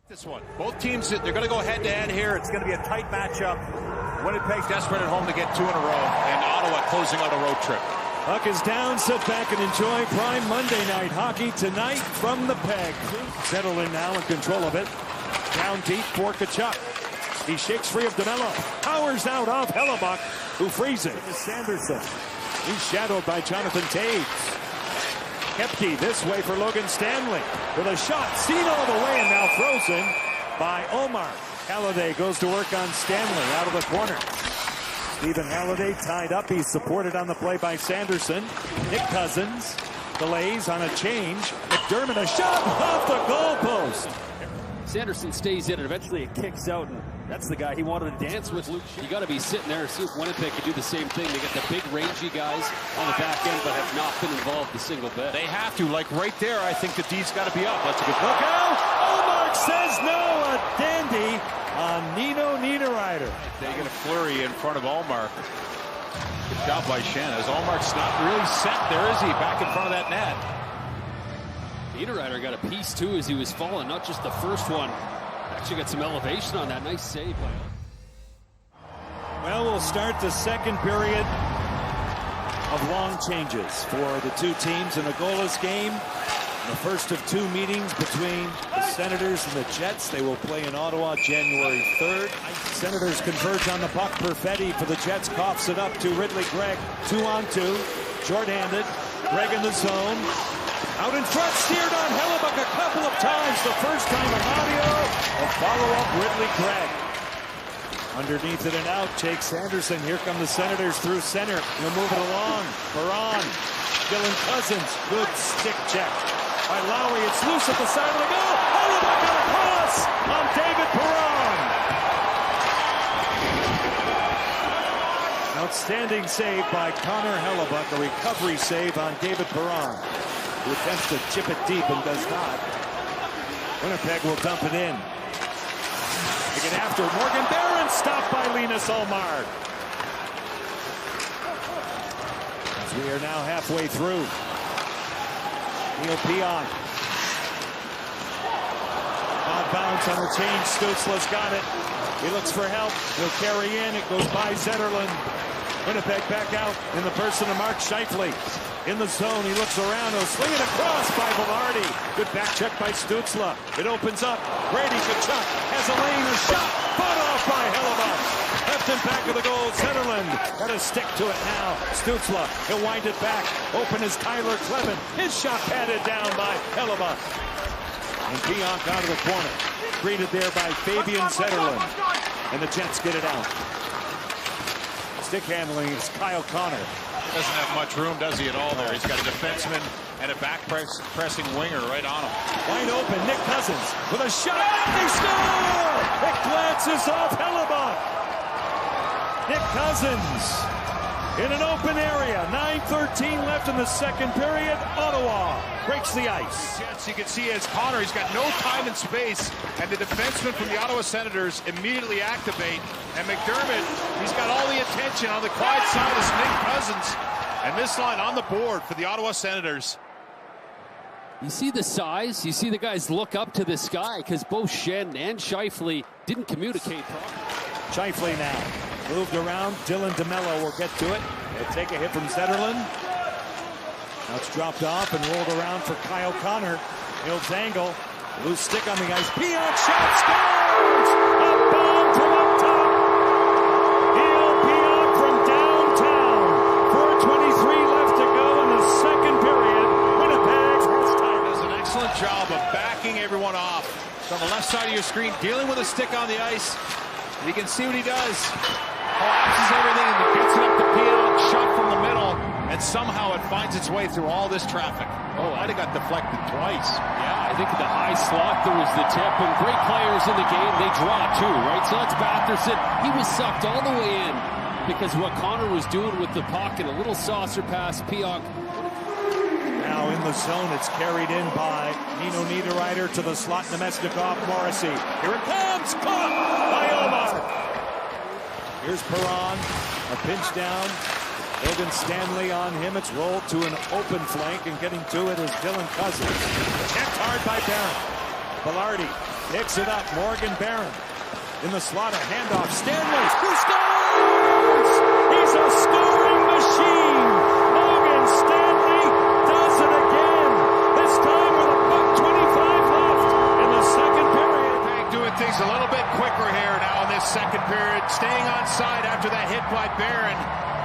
This one. Both teams, they're going to go head-to-head here. It's going to be a tight matchup. Winnipeg desperate at home to get 2 in a row, and Ottawa closing out a road trip. Puck is down, sit back and enjoy prime Monday night hockey tonight from the Peg. Zetterlund now in control of it. Down deep for Tkachuk. He shakes free of DeMello. Powers out of Hellebuck, who frees it. Sanderson. He's shadowed by Jonathan Taves. Kepke this way for Logan Stanley with a shot seen all the way and now frozen by Omar. Halliday goes to work on Stanley out of the corner. Stephen Halliday tied up. He's supported on the play by Sanderson. Nick Cousins delays on a change. McDermott a shot off the goalpost. Sanderson stays in and eventually it kicks out, and that's the guy he wanted to dance with. You got to be sitting there and see if Winnipeg can do the same thing. They get the big rangy guys on the back end but have not been involved a single bit. They have to, like right there. I think the D's got to be up. That's a good look out. Olmark says no. A dandy on Nino Niederreiter. They get a flurry in front of Olmark. Good job by Shen. As Olmark's not really set there, is he? Back in front of that net. Niederreiter got a piece too as he was falling, not just the first one. Actually got some elevation on that. Nice save by him. Well, we'll start the second period of long changes for the two teams in a goalless game. The first of 2 meetings between the Senators and the Jets. They will play in Ottawa January 3rd. Senators converge on the puck. Perfetti for the Jets coughs it up to Ridley Gregg. 2-on-2. Short-handed. Gregg in the zone. Out in front, steered on Hellebuck a couple of times. The first time on audio. A follow-up, Ridley Gregg. Underneath it and out, Jake Sanderson. Here come the Senators through center. He'll move it along. Perron. Dylan Cousins. Good stick check by Lowry. It's loose at the side of the goal. Hellebuck got a cross on David Perron. Outstanding save by Connor Hellebuck. A recovery save on David Perron, who attempts to chip it deep and does not. Winnipeg will dump it in. To get after Morgan Barron, stopped by Linus Olmark. As we are now halfway through. Neil Pionk. Odd bounce on the change. Stutzla's got it. He looks for help. He'll carry in. It goes by Zetterlund. Winnipeg back out in the person of Mark Scheifele. In the zone, he looks around. He'll swing it across by Velarde. Good back check by Stutzla. It opens up. Brady Tkachuk has a lane. A shot. Fought off by Hellebuck. Left in back of the goal. Zetterlund got to stick to it now. Stutzla, he'll wind it back. Open is Tyler Clevin. His shot patted down by Hellebuck. And Pionk out of the corner. Greeted there by Fabian Zetterlund. And the Jets get it out. Stick handling is Kyle Connor. Doesn't have much room, does he, at all there? He's got a defenseman and a back-pressing winger right on him. Wide open, Nick Cousins with a shot. They score! It glances off Hellebuck. Nick Cousins in an open area. 9:13 left in the second period. Ottawa breaks the ice. Jets, you can see as Connor, he's got no time and space, and the defenseman from the Ottawa Senators immediately activate. And McDermott, he's got all the attention on the quiet side is Nick Cousins. And this line on the board for the Ottawa Senators. You see the size, you see the guys look up to this guy because both Shen and Scheifele didn't communicate properly. Scheifele now moved around. Dylan DeMello will get to it. He'll take a hit from Zetterlund. Now it's dropped off and rolled around for Kyle Connor. He'll dangle. Loose stick on the ice. Pionk shot scores! A bomb from up top. Neil Pionk from downtown. 4:23 left to go in the second period. Winnipeg has time. Does an excellent job of backing everyone off. It's on the left side of your screen, dealing with a stick on the ice. You can see what he does. Collapses everything and gets it up to Pionk. Shot from the middle. And somehow it finds its way through all this traffic. Oh, I'd have got deflected twice. Yeah, I think the high slot, there was the tip. And great players in the game, they draw too, right? So that's Batherson. He was sucked all the way in because what Connor was doing with the puck and a little saucer pass, Pionk. Now in the zone, it's carried in by Nino Niederreiter to the slot. Nemesnikov, Morrissey. Here it comes, caught by Omar. Here's Perron, a pinch down. Logan Stanley on him. It's rolled to an open flank, and getting to it is Dylan Cousins. Checked hard by Barron. Velarde Picks it up. Morgan Barron in the slot. A handoff. Stanley, who scores! He's a scoring machine. Logan Stanley does it again. This time with a .25 left in the second period. Winnipeg doing things a little bit quicker here now in this second period. Staying on side after that hit by Barron.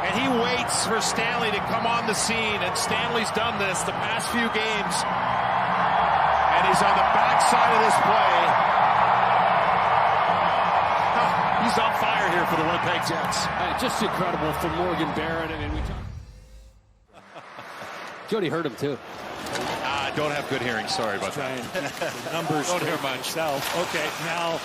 And he waits for Stanley to come on the scene. And Stanley's done this the past few games. And he's on the backside of this play. He's on fire here for the Winnipeg Jets. Just incredible from Morgan Barron. I mean, Jody heard him too. I don't have good hearing. Sorry about that. Numbers. Don't hear much. Okay, now,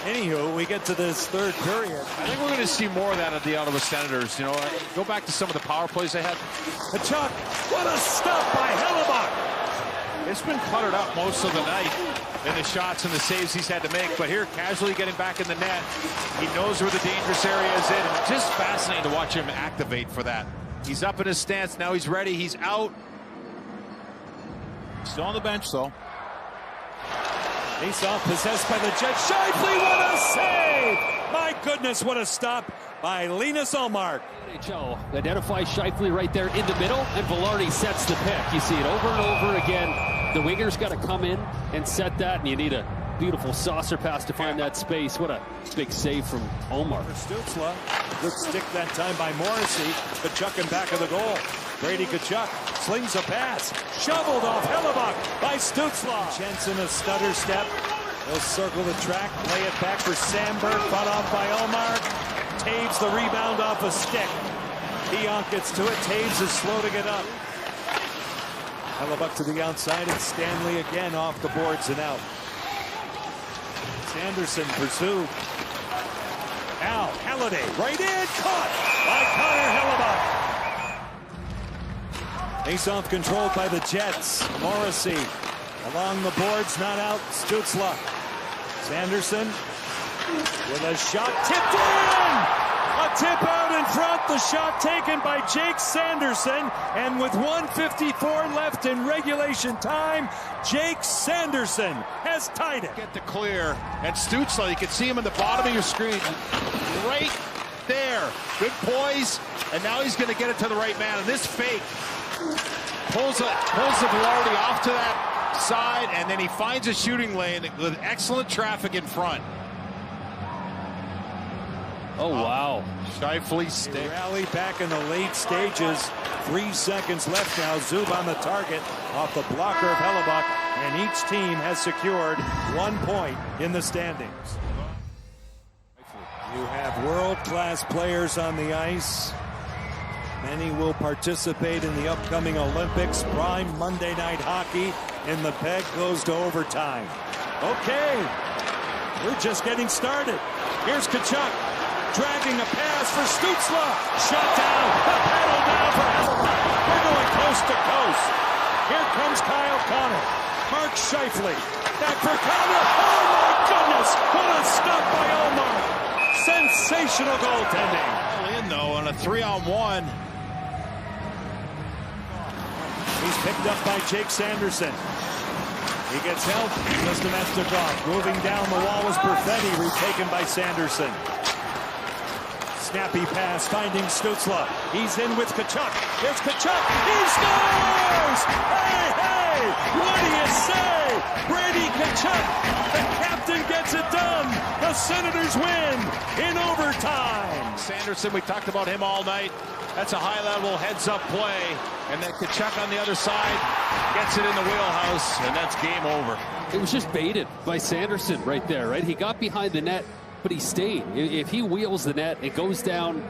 anywho, we get to this third period. I think we're going to see more of that at the Ottawa Senators. You know, go back to some of the power plays they had. Tkachuk, what a stop by Hellebuck. It's been cluttered up most of the night in the shots and the saves he's had to make. But here, casually getting back in the net. He knows where the dangerous area is in. And just fascinating to watch him activate for that. He's up in his stance. Now he's ready. He's out. Still on the bench, though. Face-off possessed by the Jets. Shifley, what a save! My goodness, what a stop by Linus Ullmark. NHL identifies Shifley right there in the middle, and Velarde sets the pick. You see it over and over again. The winger's got to come in and set that, and you need a beautiful saucer pass to find that space. What a big save from Ullmark. Stützle, good stick that time by Morrissey. Tkachuk in back of the goal. Brady Tkachuk slings a pass. Shoveled off Hellebuck by Stützle. Jensen a stutter step. He'll circle the track, lay it back for Sandberg. Fought off by Ullmark. Taves the rebound off a stick. Pionk gets to it. Taves is slow to get up. Hellebuck to the outside, and Stanley again off the boards and out. Sanderson pursued. Now Halliday right in, caught by Connor Hellebuck. Face-off controlled by the Jets. Morrissey along the boards, not out. Stützle. Sanderson with a shot tipped in. A tip out in front. The shot taken by Jake Sanderson. And with 1:54 left in regulation time, Jake Sanderson has tied it. Get the clear. And Stützle, you can see him in the bottom of your screen. Right there. Good poise. And now he's going to get it to the right man. And this fake pulls the Velarde off to that side. And then he finds a shooting lane with excellent traffic in front. Oh, wow. Shifley stick. Rally back in the late stages. 3 seconds left now. Zub on the target off the blocker of Hellebuck. And each team has secured 1 point in the standings. You have world-class players on the ice. Many will participate in the upcoming Olympics. Prime Monday Night Hockey. And the peg goes to overtime. Okay. We're just getting started. Here's Tkachuk. Dragging a pass for Stützle. Shot down. A paddle down for Hellebuck. We're going coast to coast. Here comes Kyle Connor. Mark Shifley. Back for Connor. Oh my goodness. What a stop by Ullmark. Sensational goaltending. In though on a 3-on-1. He's picked up by Jake Sanderson. He gets help. Just Domestikov. Moving down the wall was Perfetti. Retaken by Sanderson. Snappy pass, finding Stützle. He's in with Tkachuk. Here's Tkachuk. He scores! Hey, hey! What do you say? Brady Tkachuk. The captain gets it done. The Senators win in overtime. Sanderson, we talked about him all night. That's a high-level heads-up play. And then Tkachuk on the other side gets it in the wheelhouse, and that's game over. It was just baited by Sanderson right there, right? He got behind the net, but he stayed. If he wheels the net, it goes down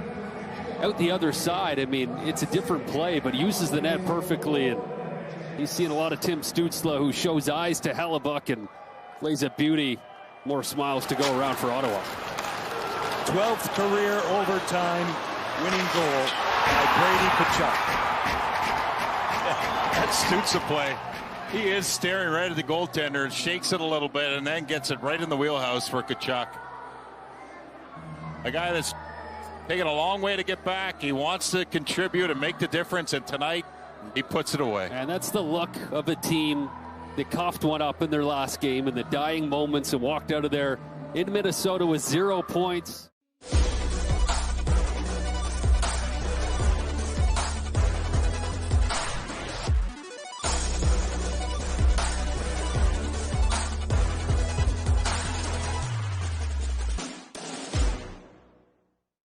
out the other side. I mean, it's a different play, but he uses the net perfectly. And he's seen a lot of Tim Stützle, who shows eyes to Hellebuck and plays a beauty. More smiles to go around for Ottawa. 12th career overtime winning goal by Brady Tkachuk. That Stützle play. He is staring right at the goaltender, shakes it a little bit, and then gets it right in the wheelhouse for Tkachuk. A guy that's taken a long way to get back. He wants to contribute and make the difference, and tonight he puts it away. And that's the look of a team They coughed one up in their last game in the dying moments and walked out of there in Minnesota with 0 points.